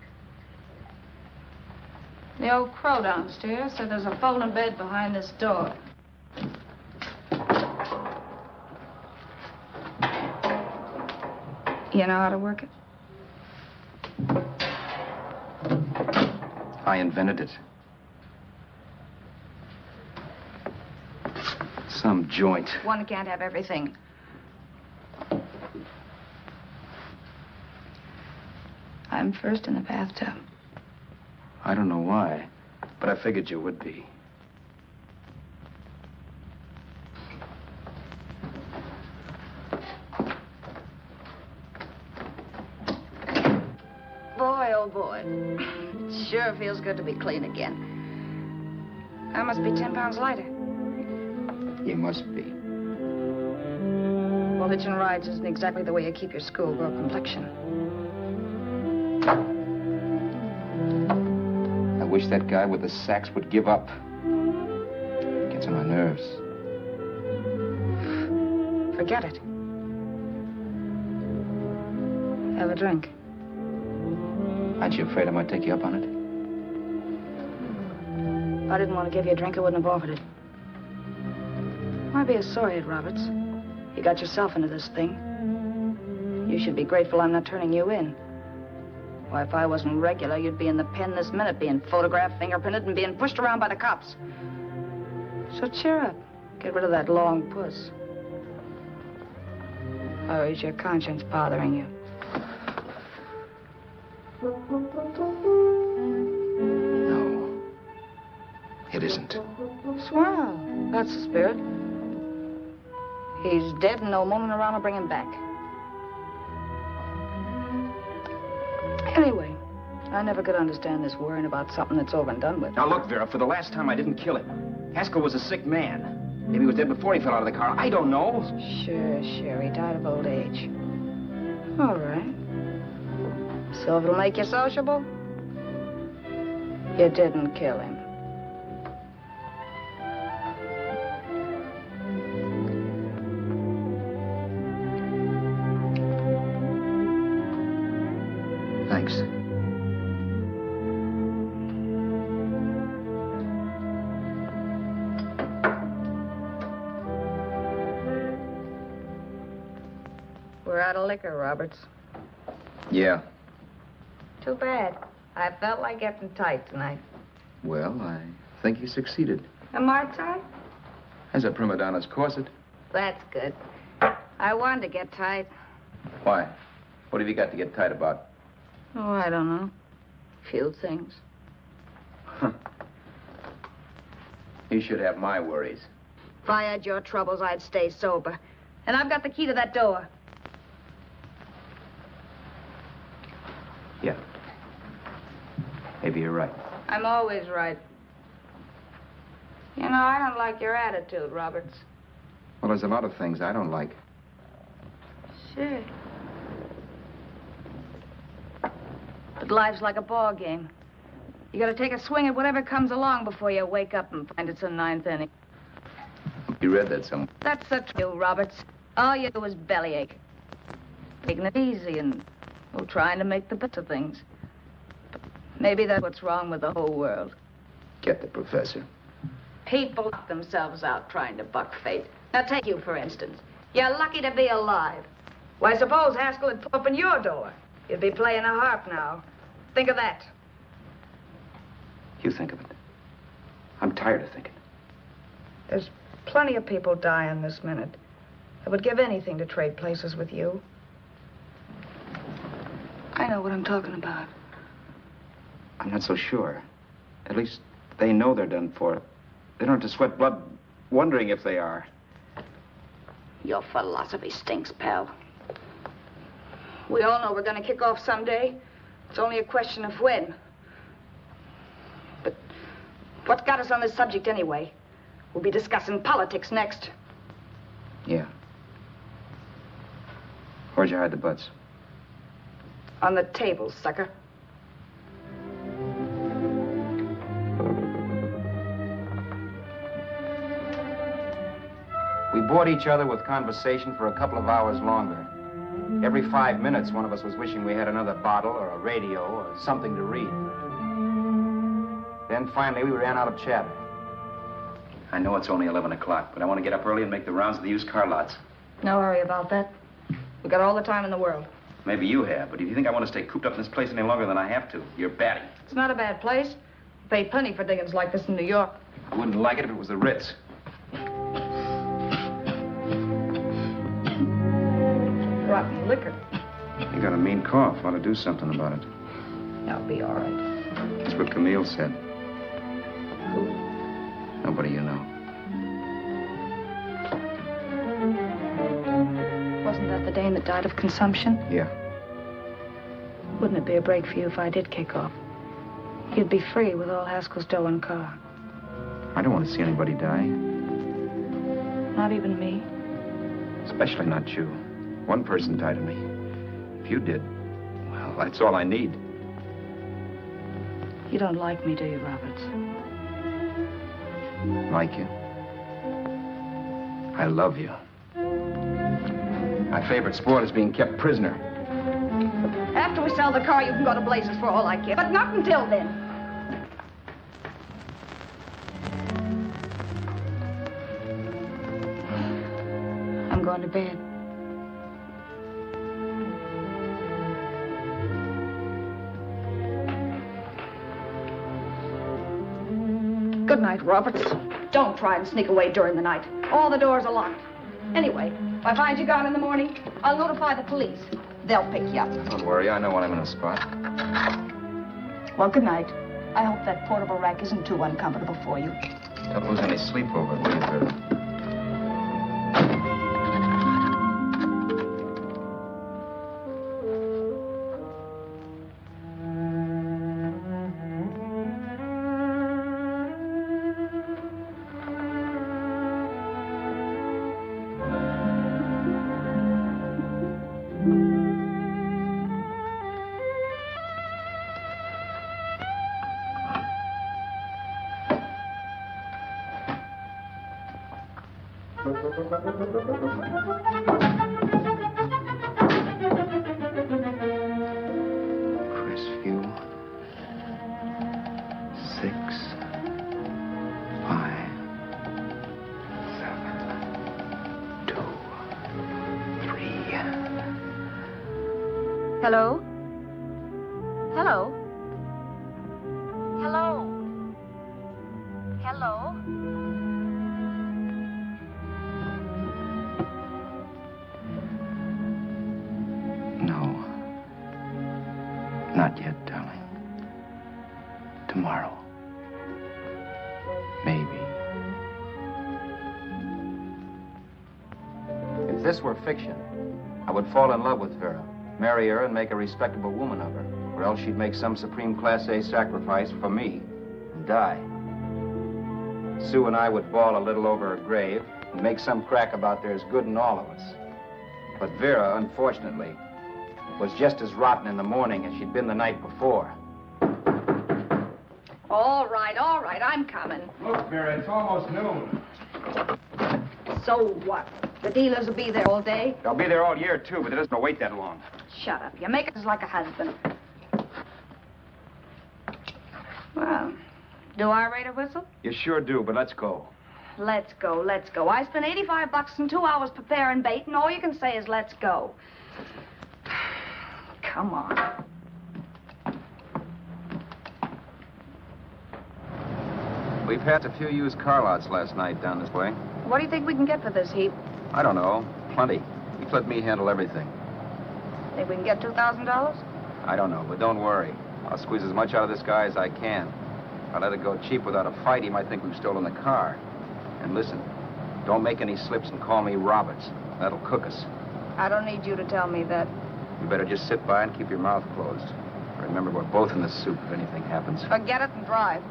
The old crow downstairs said there's a folding bed behind this door. You know how to work it? I invented it. Some joint. One can't have everything. I'm first in the bathtub. I don't know why, but I figured you would be. Boy, oh boy. It sure feels good to be clean again. I must be 10 pounds lighter. You must be. Well, hitching rides isn't exactly the way you keep your schoolgirl complexion. I wish that guy with the sacks would give up. Gets on my nerves. Forget it. Have a drink. Aren't you afraid I might take you up on it? If I didn't want to give you a drink, I wouldn't have offered it. Why be a sorehead, Roberts? You got yourself into this thing. You should be grateful I'm not turning you in. Why, if I wasn't regular, you'd be in the pen this minute, being photographed, fingerprinted, and being pushed around by the cops. So cheer up. Get rid of that long puss. Or is your conscience bothering you? No. It isn't. Swell. That's the spirit. He's dead and no woman around will bring him back. Anyway, I never could understand this worrying about something that's over and done with. Now, look, Vera, for the last time, I didn't kill him. Haskell was a sick man. Maybe he was dead before he fell out of the car. I don't know. Sure. He died of old age. All right. So if it'll make you sociable, you didn't kill him. Thanks. We're out of liquor, Roberts. Yeah. Too bad. I felt like getting tight tonight. Well, I think you succeeded. Am I tight? As a prima donna's corset. That's good. I wanted to get tight. Why? What have you got to get tight about? Oh, I don't know. Few things. You should have my worries. If I had your troubles, I'd stay sober. And I've got the key to that door. Yeah. Maybe you're right. I'm always right. You know, I don't like your attitude, Roberts. Well, there's a lot of things I don't like. Sure. But life's like a ball game. You gotta take a swing at whatever comes along before you wake up and find it's a ninth inning. You read that somewhere. That's the truth, Roberts. All you do is bellyache. Taking it easy and, well, trying to make the best of things. But maybe that's what's wrong with the whole world. Get the professor. People knock themselves out trying to buck fate. Now, take you, for instance. You're lucky to be alive. Why, suppose Haskell had opened your door. You'd be playing a harp now. Think of that. You think of it. I'm tired of thinking. There's plenty of people dying this minute. I would give anything to trade places with you. I know what I'm talking about. I'm not so sure. At least they know they're done for. They don't have to sweat blood wondering if they are. Your philosophy stinks, pal. We all know we're going to kick off someday. It's only a question of when. But what's got us on this subject anyway? We'll be discussing politics next. Yeah. Where'd you hide the butts? On the table, sucker. We bored each other with conversation for a couple of hours longer. Every 5 minutes, one of us was wishing we had another bottle or a radio or something to read. Then finally, we ran out of chatter. I know it's only 11 o'clock, but I want to get up early and make the rounds of the used car lots. No hurry about that. We've got all the time in the world. Maybe you have, but if you think I want to stay cooped up in this place any longer than I have to, you're batty. It's not a bad place. Pay plenty for diggings like this in New York. I wouldn't like it if it was the Ritz. rotten liquor. You got a mean cough. Ought to do something about it. I'll be all right. That's what Camille said. Who? Nobody you know. Wasn't that the Dane that died of consumption? Yeah. Wouldn't it be a break for you if I did kick off? You'd be free with all Haskell's dough and car. I don't want to see anybody die. Not even me. Especially not you. One person died of me. If you did, well, that's all I need. You don't like me, do you, Roberts? Like you? I love you. My favorite sport is being kept prisoner. After we sell the car, you can go to blazes for all I care. But not until then. I'm going to bed. Good night, Roberts. Don't try and sneak away during the night. All the doors are locked. Anyway, if I find you gone in the morning, I'll notify the police. They'll pick you up. Don't worry, I know when I'm in a spot. Well, good night. I hope that portable rack isn't too uncomfortable for you. Don't lose any sleep over it, will you, Vera? Crestview. 6, 5, 7, 2, 3. Hello? Hello? Hello? Hello? No. Not yet, darling. Tomorrow. Maybe. If this were fiction, I would fall in love with Vera, marry her, and make a respectable woman of her. Or else she'd make some supreme Class A sacrifice for me and die. Sue and I would bawl a little over her grave and make some crack about there's good in all of us. But Vera, unfortunately, was just as rotten in the morning as she'd been the night before. All right, I'm coming. Look, Vera, it's almost noon. So what? The dealers will be there all day? They'll be there all year, too, but it doesn't wait that long. Shut up. You make it like a husband. Well, do I rate a whistle? You sure do, but let's go. Let's go, let's go. I spent $85 in 2 hours preparing bait, and all you can say is let's go. Come on. We've had a few used car lots last night down this way. What do you think we can get for this heap? I don't know. Plenty. You let me handle everything. Think we can get $2,000? I don't know, but don't worry. I'll squeeze as much out of this guy as I can. If I let it go cheap without a fight, he might think we've stolen the car. And listen, don't make any slips and call me Roberts. That'll cook us. I don't need you to tell me that. You better just sit by and keep your mouth closed. Remember, we're both in the soup if anything happens. Forget it and drive.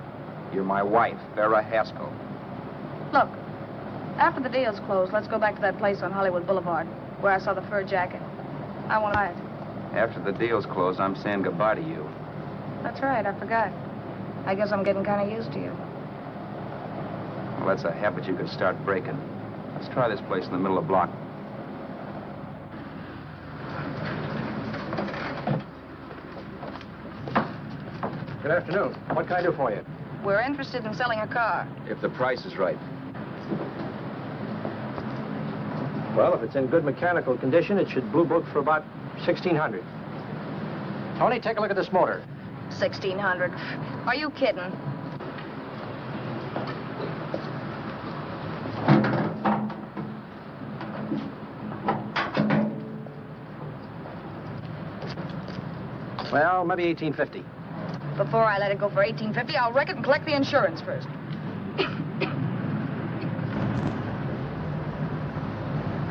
You're my wife, Vera Haskell. Look, after the deal's closed, let's go back to that place on Hollywood Boulevard where I saw the fur jacket. I want to buy it. After the deal's closed, I'm saying goodbye to you. That's right, I forgot. I guess I'm getting kind of used to you. Well, that's a habit you could start breaking. Let's try this place in the middle of the block. Good afternoon. What can I do for you? We're interested in selling a car. If the price is right. Well, if it's in good mechanical condition, it should blue book for about $1,600. Tony, take a look at this motor. $1,600. Are you kidding? Well, maybe 1850. Before I let it go for 1850, I'll wreck it and collect the insurance first.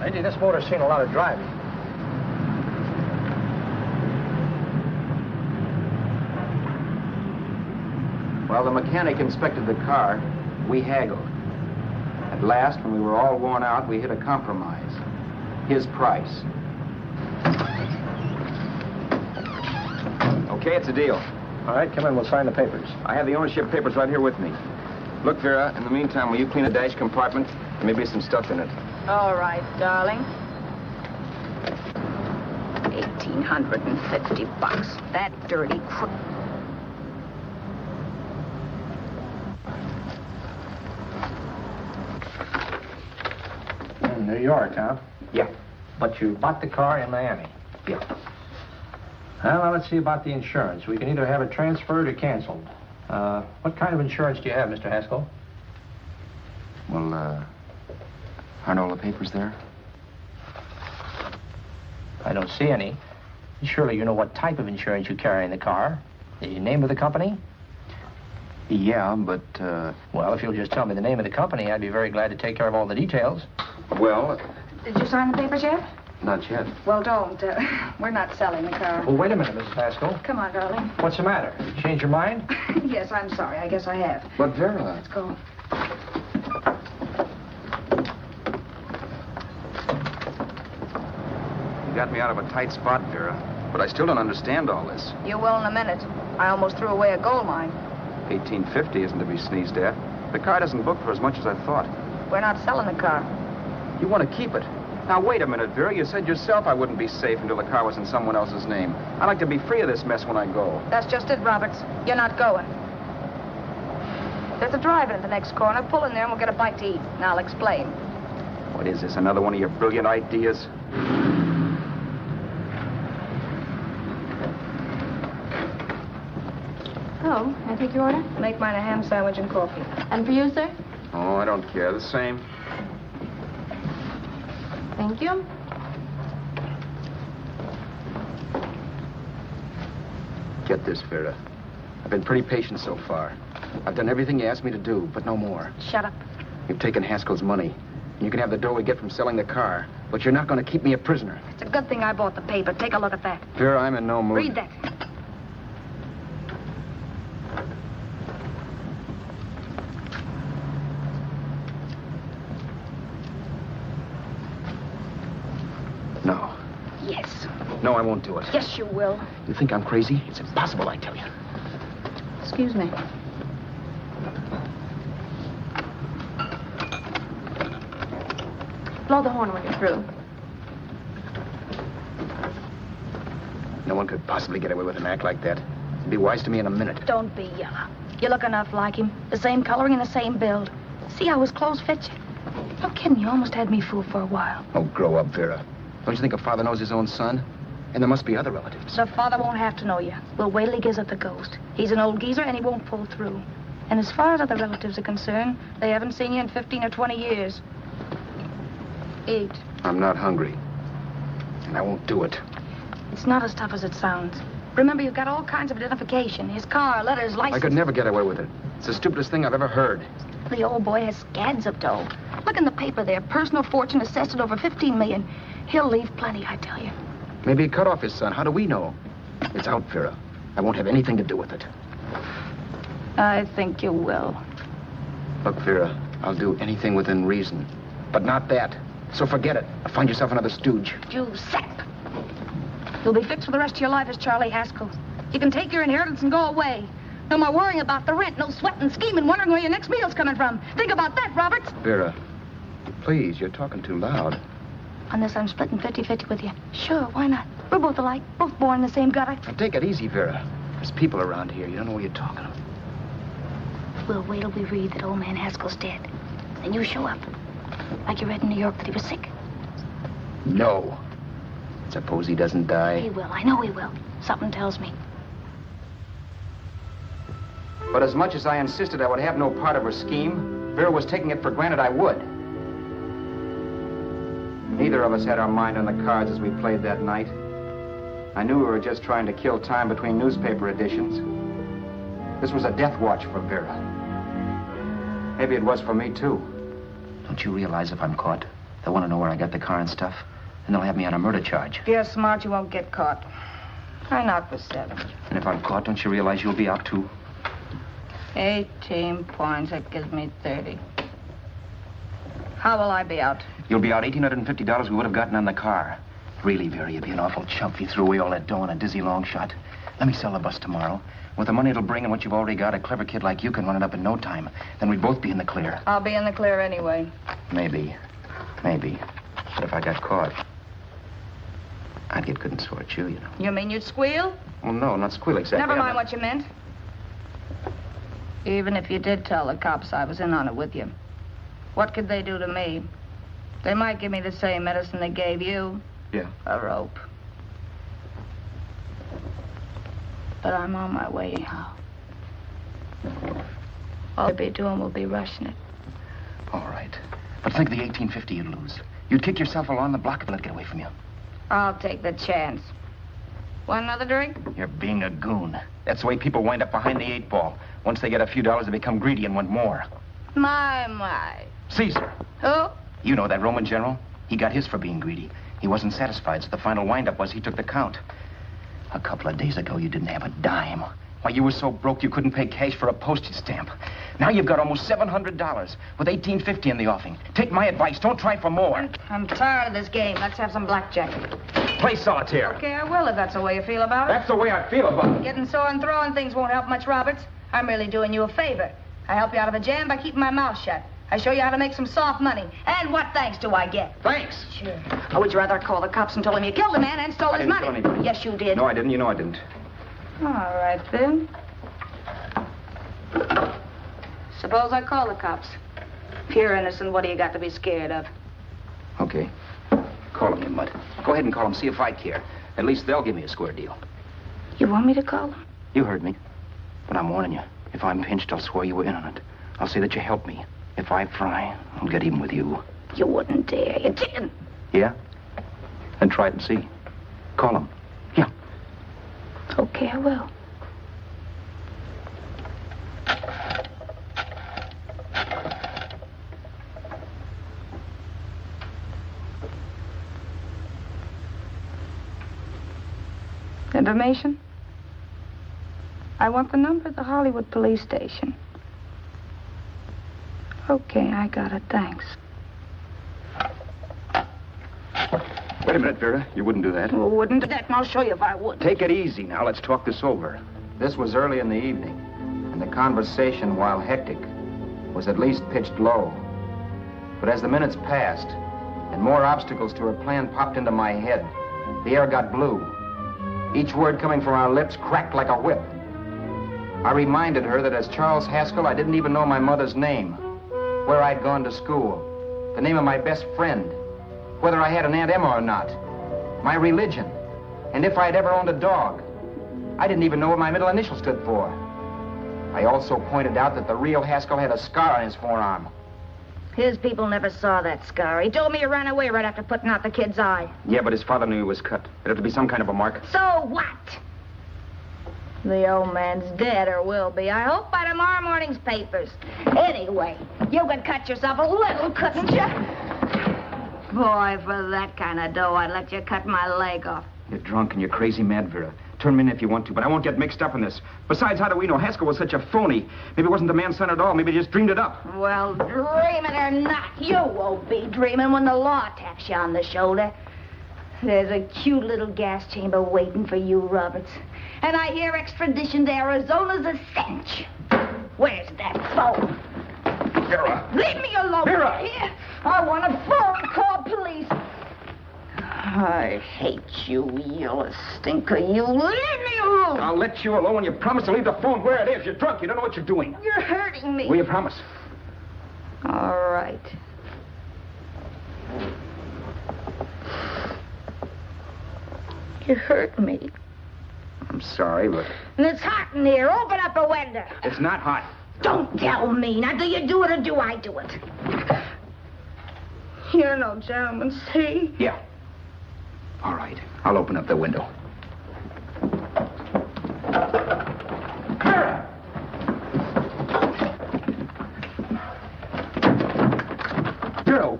Lady, this motor's seen a lot of driving. Well, the mechanic inspected the car. We haggled. At last, when we were all worn out, we hit a compromise. His price. Okay, it's a deal. All right, come in. We'll sign the papers. I have the ownership papers right here with me. Look, Vera, in the meantime, will you clean the dash compartment? There may be some stuff in it. All right, darling. $1,850. That dirty crook. In New York, huh? Yeah. But you bought the car in Miami. Yeah. Well, now let's see about the insurance. We can either have it transferred or canceled. What kind of insurance do you have, Mr. Haskell? Well, aren't all the papers there? I don't see any. Surely you know what type of insurance you carry in the car. The name of the company? Yeah, but, Well, if you'll just tell me the name of the company, I'd be very glad to take care of all the details. well, Did you sign the papers yet? not yet. Well, don't. We're not selling the car. Well, wait a minute, Mrs. Haskell. Come on, darling. What's the matter? You changed your mind? Yes, I'm sorry. I guess I have. But, Vera... Let's go. You got me out of a tight spot, Vera. But I still don't understand all this. You will in a minute. I almost threw away a gold mine. 1850 isn't to be sneezed at. The car doesn't book for as much as I thought. We're not selling the car. You want to keep it. Now, wait a minute, Vera. You said yourself I wouldn't be safe until the car was in someone else's name. I'd like to be free of this mess when I go. That's just it, Roberts. You're not going. There's a drive-in at the next corner. Pull in there and we'll get a bite to eat. And I'll explain. What is this, another one of your brilliant ideas? Oh, I take your order? Make mine a ham sandwich and coffee. And for you, sir? Oh, I don't care. The same. Thank you. Get this, Vera. I've been pretty patient so far. I've done everything you asked me to do, but no more. Shut up. You've taken Haskell's money. And you can have the dough we get from selling the car. But you're not going to keep me a prisoner. It's a good thing I bought the paper. Take a look at that. Vera, I'm in no mood. Read that. No. Yes. No, I won't do it. Yes, you will. You think I'm crazy? It's impossible, I tell you. Excuse me. Blow the horn when you're through. No one could possibly get away with an act like that. It'd be wise to me in a minute. Don't be yellow. You look enough like him. The same coloring and the same build. See how his clothes fit you? No kidding, you almost had me fooled for a while. Oh, grow up, Vera. Don't you think a father knows his own son? And there must be other relatives. The father won't have to know you. We'll wait till he gives up the ghost. He's an old geezer and he won't pull through. And as far as other relatives are concerned, they haven't seen you in 15 or 20 years. Eat. I'm not hungry. And I won't do it. It's not as tough as it sounds. Remember, you've got all kinds of identification. His car, letters, license. I could never get away with it. It's the stupidest thing I've ever heard. The old boy has scads of dough. Look in the paper there. Personal fortune assessed at over 15 million. He'll leave plenty, I tell you. Maybe he cut off his son. How do we know? It's out, Vera. I won't have anything to do with it. I think you will. Look, Vera, I'll do anything within reason. But not that. So forget it. Find yourself another stooge. You sap. You'll be fixed for the rest of your life as Charlie Haskell. You can take your inheritance and go away. No more worrying about the rent, no sweating, scheming, wondering where your next meal's coming from. Think about that, Roberts. Vera, please, you're talking too loud. On this, I'm splitting 50-50 with you. Sure, why not? We're both alike, both born in the same gutter. Now, take it easy, Vera. There's people around here. You don't know what you're talking of. We'll wait till we read that old man Haskell's dead. Then you show up. Like you read in New York that he was sick. No. Suppose he doesn't die. He will. I know he will. Something tells me. But as much as I insisted I would have no part of her scheme, Vera was taking it for granted I would. Neither of us had our mind on the cards as we played that night. I knew we were just trying to kill time between newspaper editions. This was a death watch for Vera. Maybe it was for me, too. Don't you realize if I'm caught, they'll want to know where I got the car and stuff, and they'll have me on a murder charge. If you're smart, you won't get caught. I knock for 7. And if I'm caught, don't you realize you'll be out, too? 18 points, that gives me 30. How will I be out? You'll be out $1,850 we would have gotten on the car. Really, Vera, you'd be an awful chump if you threw away all that dough on a dizzy long shot. Let me sell the bus tomorrow. With the money it'll bring and what you've already got, a clever kid like you can run it up in no time. Then we'd both be in the clear. I'll be in the clear anyway. Maybe. Maybe. But if I got caught, I'd get good and sore at you, you know. You mean you'd squeal? Well, no, not squeal exactly. Never mind what you meant. Even if you did tell the cops I was in on it with you, what could they do to me? They might give me the same medicine they gave you. Yeah. A rope. But I'm on my way out. All they'll be doing will be rushing it. All right. But think of the $1,850 you'd lose. You'd kick yourself along the block if let it get away from you. I'll take the chance. Want another drink? You're being a goon. That's the way people wind up behind the 8 ball. Once they get a few dollars, they become greedy and want more. My. Caesar. Who? You know that Roman general? He got his for being greedy. He wasn't satisfied, so the final wind-up was he took the count. A couple of days ago, you didn't have a dime. Why, you were so broke you couldn't pay cash for a postage stamp. Now you've got almost $700 with $1,850 in the offing. Take my advice. Don't try for more. I'm tired of this game. Let's have some blackjack. Play solitaire. Okay, I will if that's the way you feel about it. That's the way I feel about it. Getting sore and throwing things won't help much, Roberts. I'm really doing you a favor. I help you out of a jam by keeping my mouth shut. I show you how to make some soft money. And what thanks do I get? Thanks. Sure. Or would you rather call the cops and told him you killed the man and stole his money? I didn't kill anybody. Yes, you did. No, I didn't. You know I didn't. All right, then. Suppose I call the cops. If you're innocent, what do you got to be scared of? Okay. Call them, you mutt. Go ahead and call them, see if I care. At least they'll give me a square deal. You want me to call them? You heard me. But I'm warning you. If I'm pinched, I'll swear you were in on it. I'll say that you helped me. If I fry, I'll get even with you. You wouldn't dare. You chicken. Yeah? Then try it and see. Call them. Yeah. Okay, I will. Information? I want the number of the Hollywood police station. Okay, I got it. Thanks. Wait a minute, Vera. You wouldn't do that. Well, wouldn't that? And I'll show you if I would. Take it easy now. Let's talk this over. This was early in the evening, and the conversation, while hectic, was at least pitched low. But as the minutes passed, and more obstacles to her plan popped into my head, the air got blue. Each word coming from our lips cracked like a whip. I reminded her that as Charles Haskell, I didn't even know my mother's name, where I'd gone to school, the name of my best friend, whether I had an Aunt Emma or not, my religion, and if I'd ever owned a dog. I didn't even know what my middle initial stood for. I also pointed out that the real Haskell had a scar on his forearm. His people never saw that scar. He told me he ran away right after putting out the kid's eye. Yeah, but his father knew he was cut. It'd have to be some kind of a mark. So what? The old man's dead, or will be. I hope by tomorrow morning's papers. Anyway, you could cut yourself a little, couldn't you? Boy, for that kind of dough, I'd let you cut my leg off. You're drunk and you're crazy mad, Vera. Turn me in if you want to, but I won't get mixed up in this. Besides, how do we know Haskell was such a phony? Maybe it wasn't the man's son at all. Maybe he just dreamed it up. Well, dreaming or not, you won't be dreaming when the law taps you on the shoulder. There's a cute little gas chamber waiting for you, Roberts. And I hear extradition to Arizona's a cinch. Where's that phone? Vera! Leave me alone. Vera! Here. I want a phone. Call police. I hate you, yellow stinker. You leave me alone. I'll let you alone when you promise to leave the phone where it is. You're drunk. You don't know what you're doing. You're hurting me. Will you promise? All right. You hurt me. I'm sorry, but... And it's hot in here. Open up a window. It's not hot. Don't tell me. Now, do you do it or do I do it? You're no gentleman, see? Yeah. All right. I'll open up the window.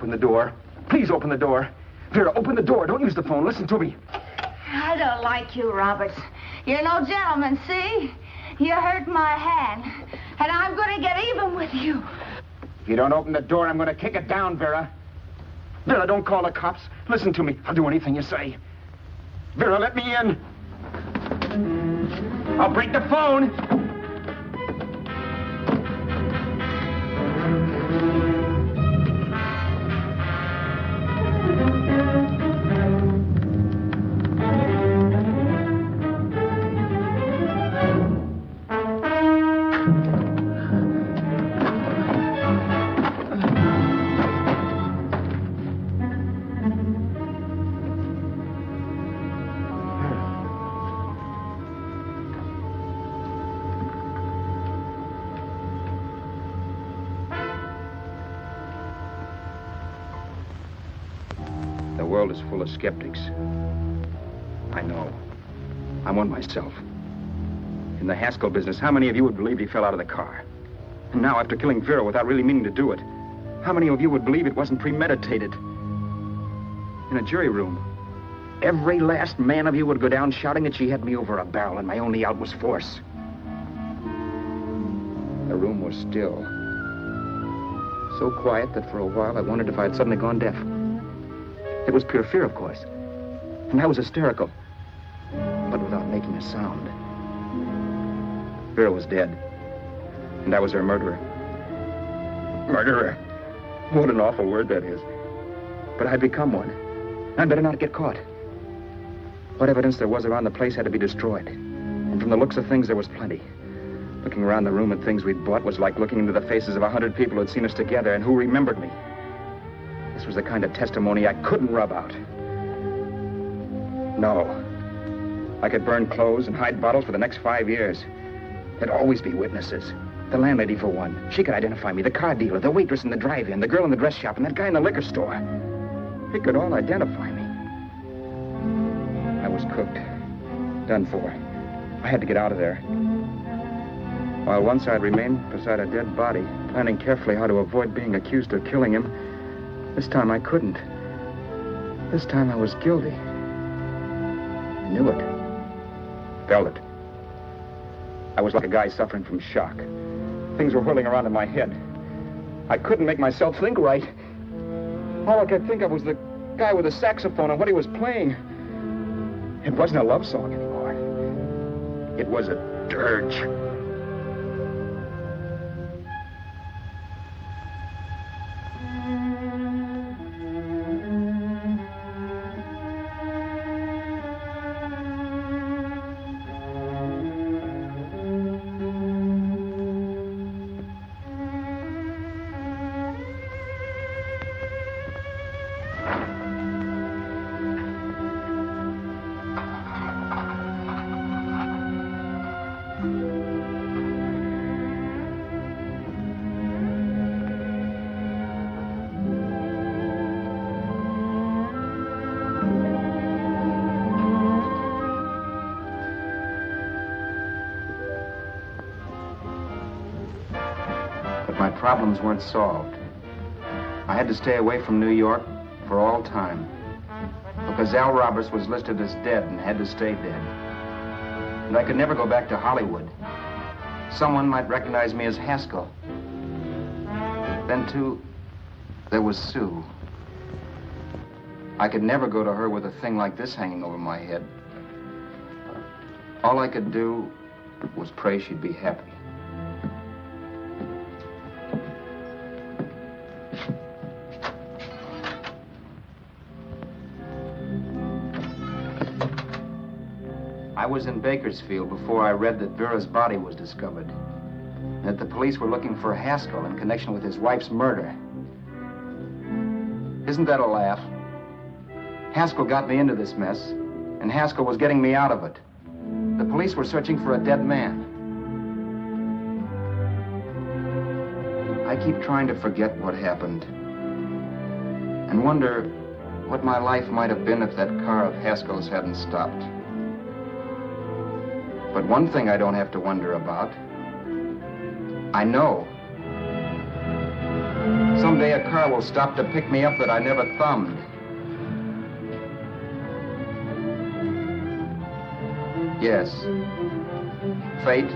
open the door. Please open the door. Vera, open the door. Don't use the phone. Listen to me. I don't like you, Roberts. You're no gentleman, see? You hurt my hand, and I'm going to get even with you. If you don't open the door, I'm going to kick it down, Vera. Vera, don't call the cops. Listen to me. I'll do anything you say. Vera, let me in. I'll break the phone. The world is full of skeptics. I know. I'm one myself. In the Haskell business, how many of you would believe he fell out of the car? And now, after killing Vera without really meaning to do it, how many of you would believe it wasn't premeditated? In a jury room, every last man of you would go down shouting that she had me over a barrel and my only out was force. The room was still. So quiet that for a while I wondered if I had suddenly gone deaf. It was pure fear, of course. And I was hysterical, but without making a sound. Vera was dead, and I was her murderer. Murderer. What an awful word that is. But I'd become one. I'd better not get caught. What evidence there was around the place had to be destroyed. And from the looks of things, there was plenty. Looking around the room at things we'd bought was like looking into the faces of 100 people who'd seen us together and who remembered me. This was the kind of testimony I couldn't rub out. No. I could burn clothes and hide bottles for the next 5 years. There'd always be witnesses. The landlady, for one. She could identify me. The car dealer, the waitress in the drive-in, the girl in the dress shop, and that guy in the liquor store. They could all identify me. I was cooked. Done for. I had to get out of there. While once I'd remained beside a dead body, planning carefully how to avoid being accused of killing him, this time I couldn't. This time I was guilty. I knew it. Felt it. I was like a guy suffering from shock. Things were whirling around in my head. I couldn't make myself think right. All I could think of was the guy with the saxophone and what he was playing. It wasn't a love song anymore. It was a dirge. Problems weren't solved. I had to stay away from New York for all time. Because Al Roberts was listed as dead and had to stay dead. And I could never go back to Hollywood. Someone might recognize me as Haskell. Then, too, there was Sue. I could never go to her with a thing like this hanging over my head. All I could do was pray she'd be happy. I was in Bakersfield before I read that Vera's body was discovered, and that the police were looking for Haskell in connection with his wife's murder. Isn't that a laugh? Haskell got me into this mess, and Haskell was getting me out of it. The police were searching for a dead man. I keep trying to forget what happened, and wonder what my life might have been if that car of Haskell's hadn't stopped. But one thing I don't have to wonder about. I know. Someday a car will stop to pick me up that I never thumbed. Yes. Fate,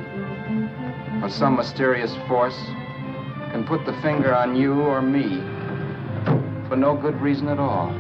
or some mysterious force, can put the finger on you or me for no good reason at all.